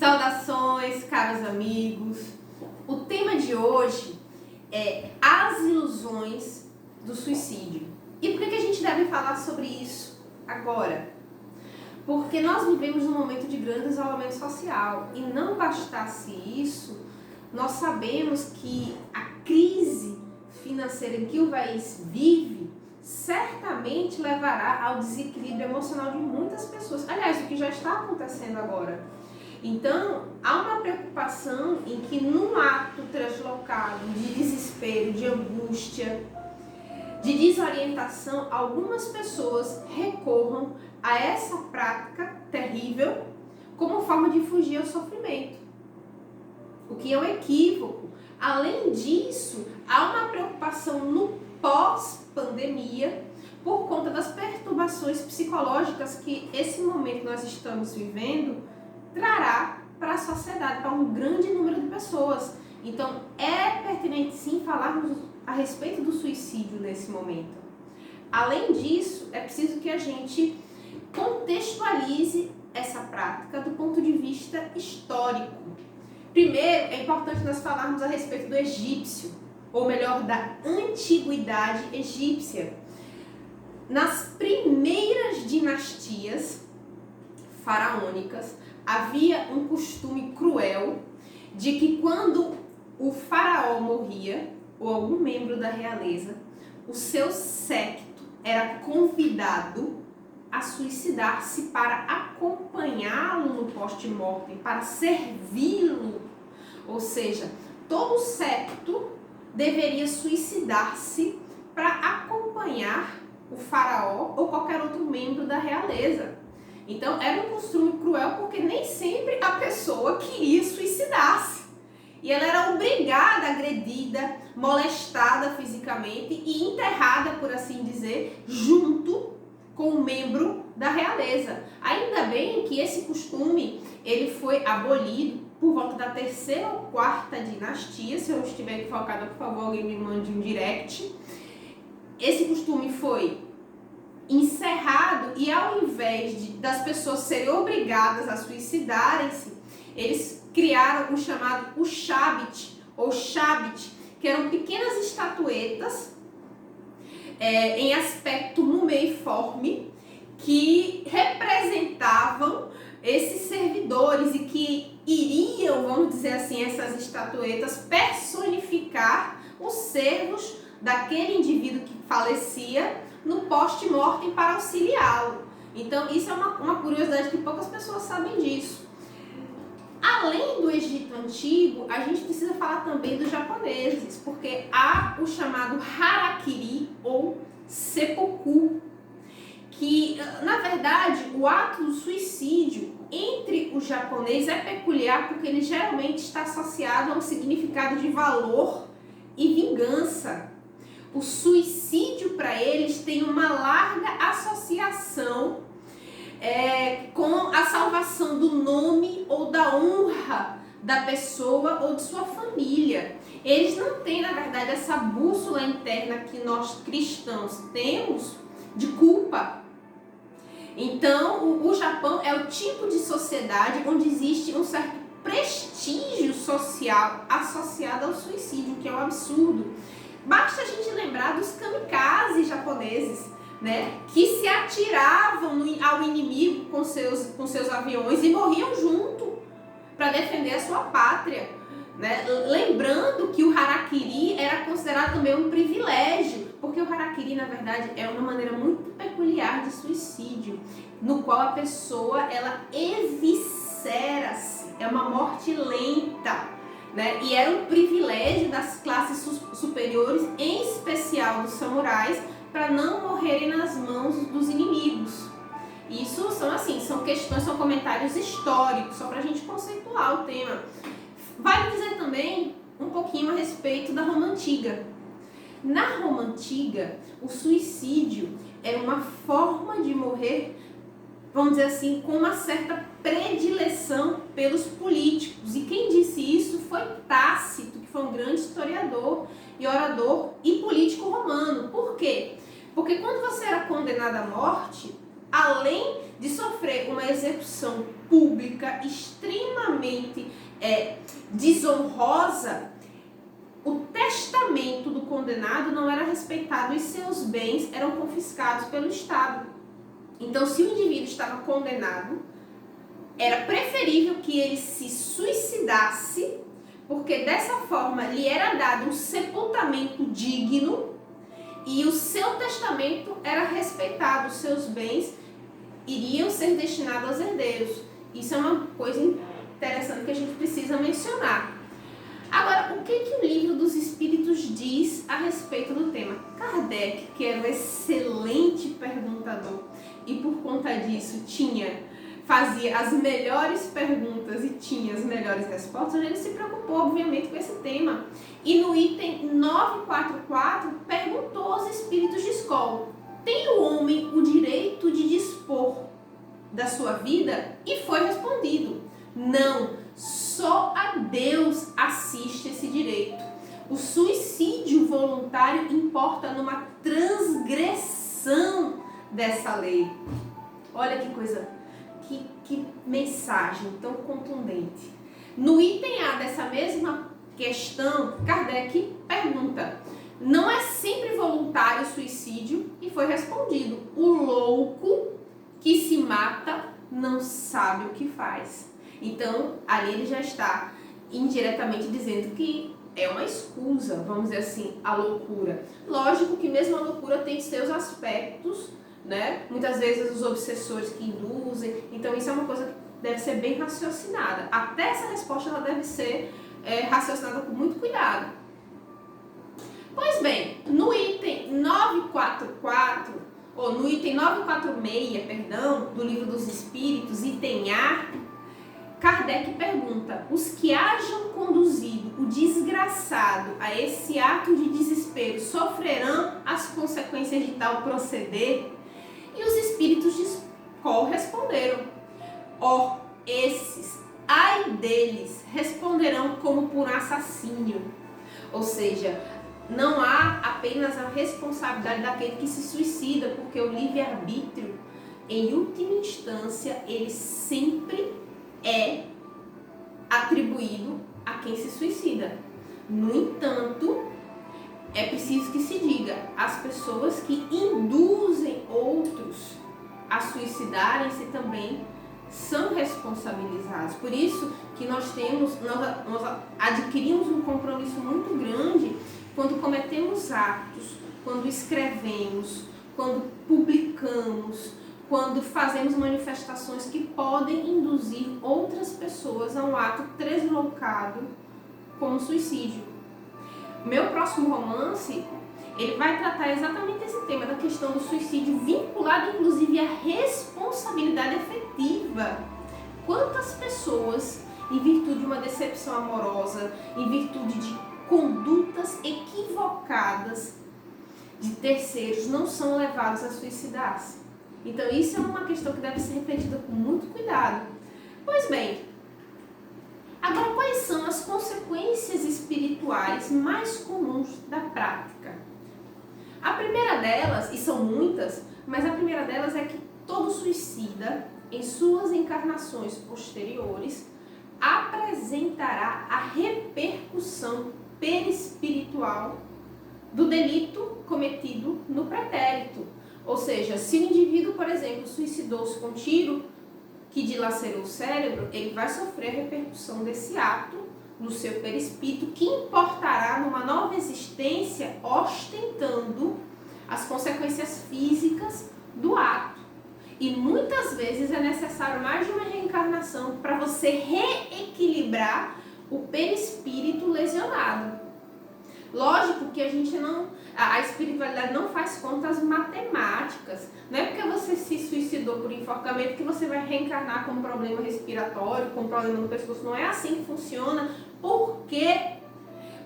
Saudações, caros amigos. O tema de hoje é as ilusões do suicídio. E por que a gente deve falar sobre isso agora? Porque nós vivemos num momento de grande isolamento social e não bastasse isso, nós sabemos que a crise financeira que o país vive certamente levará ao desequilíbrio emocional de muitas pessoas. Aliás, o que já está acontecendo agora. Então, há uma preocupação em que num ato translocado de desespero, de angústia, de desorientação, algumas pessoas recorram a essa prática terrível como forma de fugir ao sofrimento, o que é um equívoco. Além disso, há uma preocupação no pós-pandemia por conta das perturbações psicológicas que esse momento que nós estamos vivendo trará para a sociedade, para um grande número de pessoas. Então, é pertinente sim falarmos a respeito do suicídio nesse momento. Além disso, é preciso que a gente contextualize essa prática do ponto de vista histórico. Primeiro, é importante nós falarmos a respeito do egípcio, ou melhor, da antiguidade egípcia. Nas primeiras dinastias faraônicas, havia um costume cruel de que quando o faraó morria, ou algum membro da realeza, o seu séquito era convidado a suicidar-se para acompanhá-lo no post-mortem, para servi-lo. Ou seja, todo o séquito deveria suicidar-se para acompanhar o faraó ou qualquer outro membro da realeza. Então, era um costume cruel porque nem sempre a pessoa queria suicidar-se. E ela era obrigada, agredida, molestada fisicamente e enterrada, por assim dizer, junto com um membro da realeza. Ainda bem que esse costume ele foi abolido por volta da 3ª ou 4ª dinastia. Se eu estiver equivocada, por favor, alguém me mande um direct. Esse costume foi encerrado e ao invés das pessoas serem obrigadas a suicidarem-se, eles criaram o chamado Ushabti, ou Shabti, que eram pequenas estatuetas em aspecto mumeiforme que representavam esses servidores e que iriam, vamos dizer assim, essas estatuetas personificar os servos daquele indivíduo que falecia no post-mortem para auxiliá-lo. Então, isso é uma curiosidade que poucas pessoas sabem disso. Além do Egito Antigo, a gente precisa falar também dos japoneses, porque há o chamado harakiri ou seppuku, que, na verdade, o ato do suicídio entre os japoneses é peculiar porque ele geralmente está associado a um significado de valor e vingança. O suicídio para eles tem uma larga associação com a salvação do nome ou da honra da pessoa ou de sua família. Eles não têm, na verdade, essa bússola interna que nós cristãos temos de culpa. Então, o Japão é o tipo de sociedade onde existe um certo prestígio social associado ao suicídio, que é um absurdo. Basta a gente lembrar dos kamikazes japoneses, né, que se atiravam ao inimigo com seus aviões e morriam junto para defender a sua pátria, né? Lembrando que o harakiri era considerado também um privilégio, porque o harakiri, na verdade, é uma maneira muito peculiar de suicídio, no qual a pessoa ela eviscera-se, é uma morte lenta. Né? E era um privilégio das classes superiores, em especial dos samurais, para não morrerem nas mãos dos inimigos. Isso são questões, são comentários históricos, só para a gente conceituar o tema. Vale dizer também um pouquinho a respeito da Roma Antiga. Na Roma Antiga, o suicídio era uma forma de morrer, vamos dizer assim, com uma certa predileção pelos políticos. E quem disse isso foi Tácito, que foi um grande historiador e orador e político romano. Por quê? Porque quando você era condenado à morte, além de sofrer uma execução pública extremamente desonrosa, o testamento do condenado não era respeitado e seus bens eram confiscados pelo Estado. Então, se o indivíduo estava condenado, era preferível que ele se suicidasse, porque dessa forma lhe era dado um sepultamento digno e o seu testamento era respeitado, os seus bens iriam ser destinados aos herdeiros. Isso é uma coisa interessante que a gente precisa mencionar. Agora, o que o Livro dos Espíritos diz a respeito do tema? Kardec, que era um excelente perguntador e por conta disso fazia as melhores perguntas e tinha as melhores respostas, ele se preocupou, obviamente, com esse tema. E no item 944, perguntou aos espíritos de escola: tem o homem o direito de dispor da sua vida? E foi respondido: não, só a Deus assiste esse direito. O suicídio voluntário importa numa transgressão dessa lei. Olha que coisa, que mensagem tão contundente. No item A dessa mesma questão, Kardec pergunta: não é sempre voluntário o suicídio? E foi respondido: o louco que se mata não sabe o que faz. Então, ali ele já está indiretamente dizendo que é uma escusa, vamos dizer assim, a loucura. Lógico que mesmo a loucura tem seus aspectos, né? Muitas vezes os obsessores que induzem, então isso é uma coisa que deve ser bem raciocinada. Até essa resposta ela deve ser raciocinada com muito cuidado. Pois bem, no item 944, ou no item 946, perdão, do Livro dos Espíritos, item A, Kardec pergunta: os que hajam conduzido o desgraçado a esse ato de desespero sofrerão as consequências de tal proceder? E os espíritos de escola responderam: ó, esses, ai deles, responderão como por assassínio. Ou seja, não há apenas a responsabilidade daquele que se suicida, porque o livre-arbítrio, em última instância, ele sempre é atribuído a quem se suicida. No entanto, é preciso que se diga: as pessoas que induzem outros a suicidarem-se também são responsabilizadas. Por isso que nós adquirimos um compromisso muito grande quando cometemos atos, quando escrevemos, quando publicamos, quando fazemos manifestações que podem induzir outras pessoas a um ato deslocado como suicídio. Meu próximo romance, ele vai tratar exatamente esse tema da questão do suicídio, vinculado inclusive à responsabilidade afetiva. Quantas pessoas, em virtude de uma decepção amorosa, em virtude de condutas equivocadas de terceiros, não são levados a suicidar-se? Então isso é uma questão que deve ser refletida com muito cuidado. Pois bem, agora quais são as consequências espirituais mais comuns da prática? A primeira delas, e são muitas, mas a primeira delas é que todo suicida, em suas encarnações posteriores, apresentará a repercussão perispiritual do delito cometido no pretérito. Ou seja, se o indivíduo, por exemplo, suicidou-se com um tiro que dilacerou o cérebro, ele vai sofrer a repercussão desse ato no seu perispírito, que importará numa nova existência, ostentando as consequências físicas do ato. E muitas vezes é necessário mais de uma reencarnação para você reequilibrar o perispírito lesionado. Lógico que a espiritualidade não faz contas matemáticas. Não é porque você se suicidou por enforcamento que você vai reencarnar com um problema respiratório, com um problema no pescoço. Não é assim que funciona. Por quê?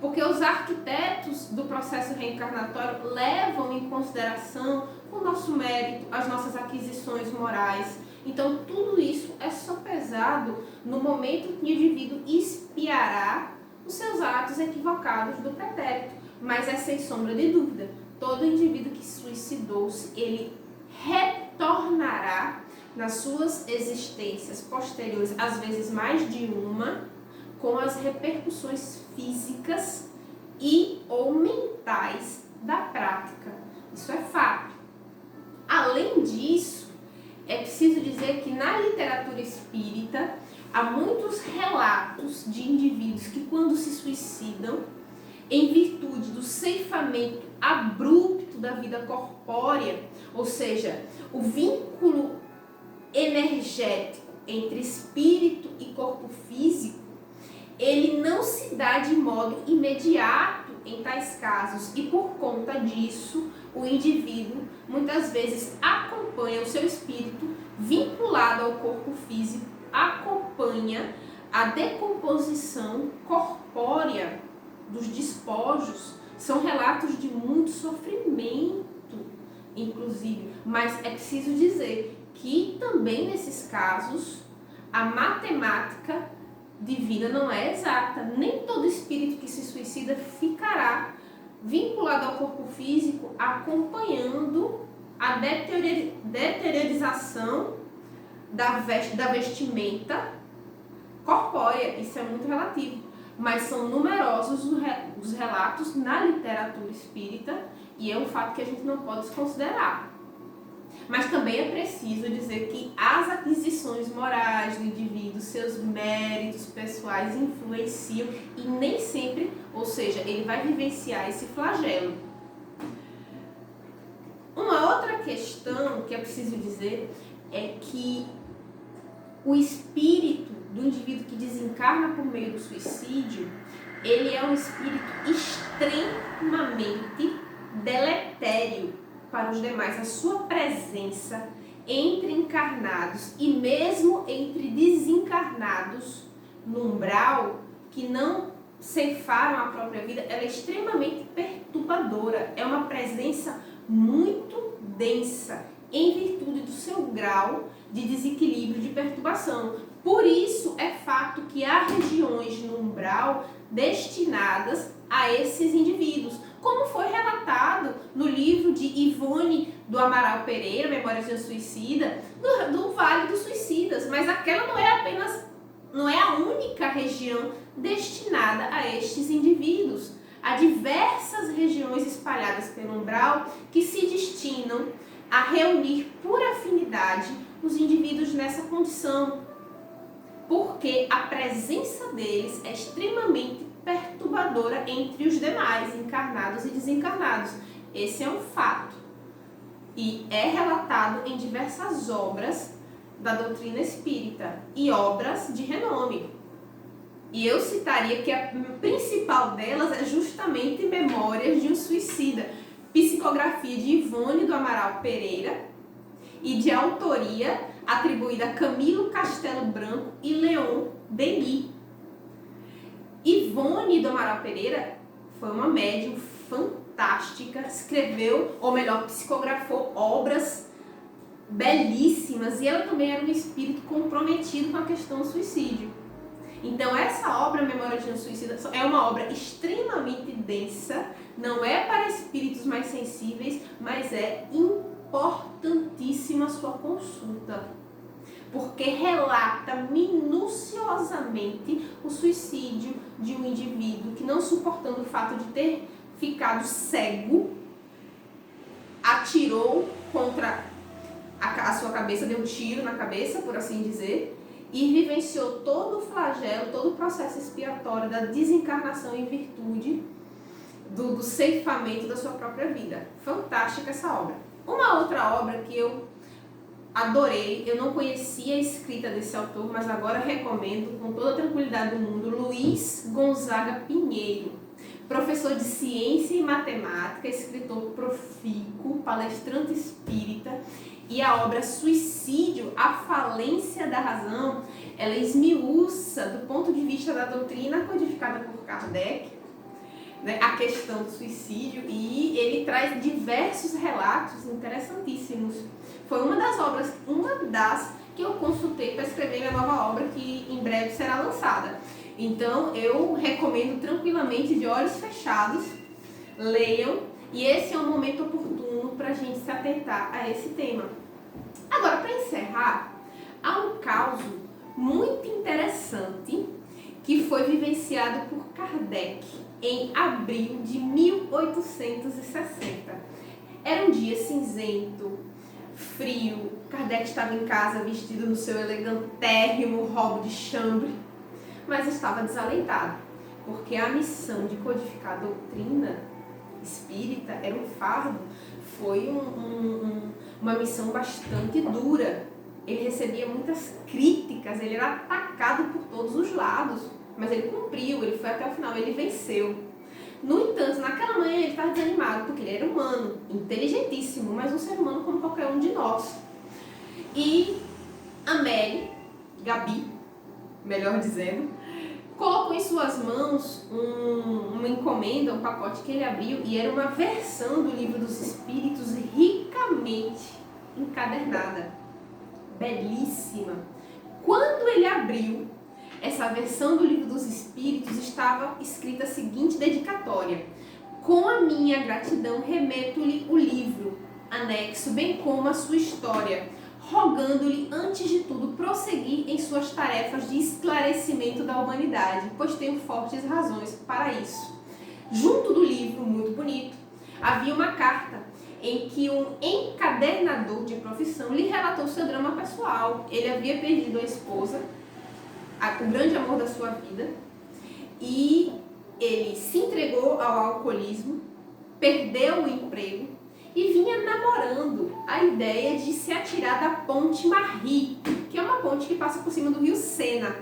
Porque os arquitetos do processo reencarnatório levam em consideração o nosso mérito, as nossas aquisições morais. Então, tudo isso é sopesado no momento que o indivíduo expiará os seus atos equivocados do pretérito. Mas é sem sombra de dúvida, todo indivíduo que suicidou-se, ele retornará nas suas existências posteriores, às vezes mais de uma, com as repercussões físicas e ou mentais da prática. Isso é fato. Além disso, é preciso dizer que na literatura espírita há muitos relatos de indivíduos que, quando se suicidam, em virtude do ceifamento abrupto da vida corpórea, ou seja, o vínculo energético entre espírito e corpo físico, ele não se dá de modo imediato em tais casos, e por conta disso, o indivíduo muitas vezes acompanha o seu espírito vinculado ao corpo físico, acompanha a decomposição corpórea dos despojos. São relatos de muito sofrimento, inclusive, mas é preciso dizer que também nesses casos a matemática divina não é exata. Nem todo espírito que se suicida ficará vinculado ao corpo físico, acompanhando a deteriorização da vestimenta corpórea. Isso é muito relativo, mas são numerosos os relatos na literatura espírita e é um fato que a gente não pode desconsiderar. Mas também é preciso dizer que as aquisições morais do indivíduo, seus méritos pessoais influenciam e nem sempre, ou seja, ele vai vivenciar esse flagelo. Uma outra questão que é preciso dizer é que o espírito do indivíduo que desencarna por meio do suicídio, ele é um espírito extremamente deletério para os demais. A sua presença entre encarnados e mesmo entre desencarnados no umbral, que não ceifaram a própria vida, ela é extremamente perturbadora. É uma presença muito densa, em virtude do seu grau de desequilíbrio, de perturbação. Por isso, é fato que há regiões no umbral destinadas a esses indivíduos, como foi relatado no livro de Ivone do Amaral Pereira, Memórias de um Suicida, do Vale dos Suicidas. Mas aquela não é a única região destinada a estes indivíduos. Há diversas regiões espalhadas pelo umbral que se destinam a reunir por afinidade os indivíduos nessa condição, porque a presença deles é extremamente perturbadora entre os demais, encarnados e desencarnados. Esse é um fato e é relatado em diversas obras da doutrina espírita e obras de renome. E eu citaria que a principal delas é justamente Memórias de um Suicida, psicografia de Ivone do Amaral Pereira e de autoria atribuída a Camilo Castelo Branco e Leon Denis. Ivone do Amaral Pereira foi uma médium fantástica, escreveu, ou melhor, psicografou obras belíssimas, e ela também era um espírito comprometido com a questão do suicídio. Então essa obra, Memórias de um Suicida, é uma obra extremamente densa, não é para espíritos mais sensíveis, mas é importantíssima a sua consulta, porque relata minuciosamente o suicídio de um indivíduo que, não suportando o fato de ter ficado cego, atirou contra a sua cabeça, deu um tiro na cabeça, por assim dizer, e vivenciou todo o flagelo, todo o processo expiatório da desencarnação em virtude do ceifamento da sua própria vida. Fantástica essa obra. Uma outra obra que eu adorei, eu não conhecia a escrita desse autor, mas agora recomendo com toda a tranquilidade do mundo, Luiz Gonzaga Pinheiro, professor de ciência e matemática, escritor profícuo, palestrante espírita, e a obra Suicídio, a falência da razão, ela esmiuça do ponto de vista da doutrina codificada por Kardec, né, a questão do suicídio, e ele traz diversos relatos interessantíssimos. Foi uma das que eu consultei para escrever minha nova obra, que em breve será lançada. Então eu recomendo tranquilamente, de olhos fechados, leiam, e esse é um momento oportuno para a gente se atentar a esse tema. Agora, para encerrar, há um caso muito interessante que foi vivenciado por Kardec em abril de 1860. Era um dia cinzento, frio. Kardec estava em casa vestido no seu elegantérrimo robe de chambre, mas estava desalentado, porque a missão de codificar a doutrina espírita era um fardo, foi uma missão bastante dura. Ele recebia muitas críticas, ele era atacado por todos os lados, mas ele cumpriu, ele foi até o final, ele venceu. No entanto, naquela manhã ele estava desanimado, porque ele era humano, inteligentíssimo, mas um ser humano como qualquer um de nós. E Amélie, Gabi, melhor dizendo, colocou em suas mãos uma encomenda, um pacote que ele abriu, e era uma versão do Livro dos Espíritos ricamente encadernada, belíssima. Quando ele abriu essa versão do Livro dos Espíritos, estava escrita a seguinte dedicatória: com a minha gratidão remeto-lhe o livro, anexo bem como a sua história, rogando-lhe, antes de tudo, prosseguir em suas tarefas de esclarecimento da humanidade, pois tenho fortes razões para isso. Junto do livro, muito bonito, havia uma carta em que um encadernador de profissão lhe relatou seu drama pessoal. Ele havia perdido a esposa, o grande amor da sua vida, e ele se entregou ao alcoolismo, perdeu o emprego e vinha namorando a ideia de se atirar da Ponte Marie, que é uma ponte que passa por cima do rio Sena.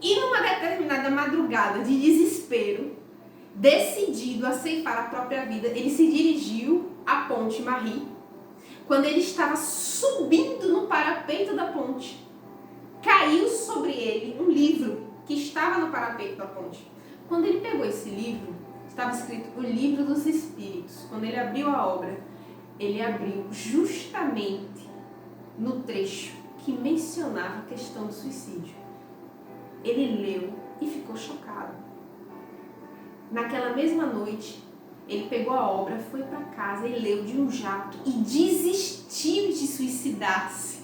E numa determinada madrugada de desespero, decidido a ceifar a própria vida, ele se dirigiu à Ponte Marie. Quando ele estava subindo no parapeito da ponte, caiu sobre ele um livro que estava no parapeito da ponte. Quando ele pegou esse livro, estava escrito o Livro dos Espíritos. Quando ele abriu a obra, ele abriu justamente no trecho que mencionava a questão do suicídio. Ele leu e ficou chocado. Naquela mesma noite, ele pegou a obra, foi para casa e leu de um jato e desistiu de suicidar-se,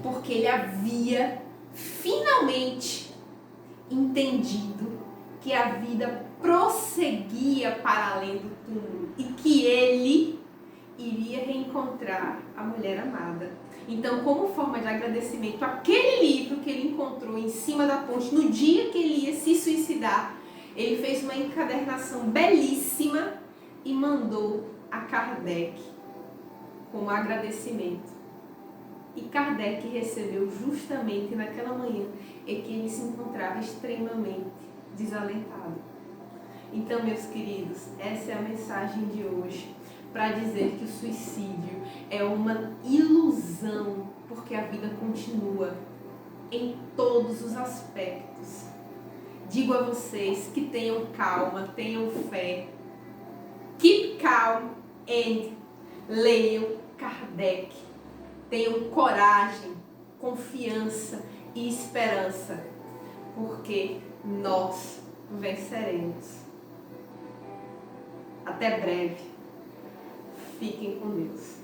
porque ele havia finalmente entendido que a vida prosseguia para além do túmulo e que ele iria reencontrar a mulher amada. Então, como forma de agradecimento àquele livro que ele encontrou em cima da ponte no dia que ele ia se suicidar, ele fez uma encadernação belíssima e mandou a Kardec como agradecimento. E Kardec recebeu justamente naquela manhã em que ele se encontrava extremamente desalentado. Então, meus queridos, essa é a mensagem de hoje, para dizer que o suicídio é uma ilusão, porque a vida continua em todos os aspectos. Digo a vocês que tenham calma, tenham fé. Keep calm and leiam Kardec. Tenham coragem, confiança e esperança, porque nós venceremos. Até breve. Fiquem com Deus.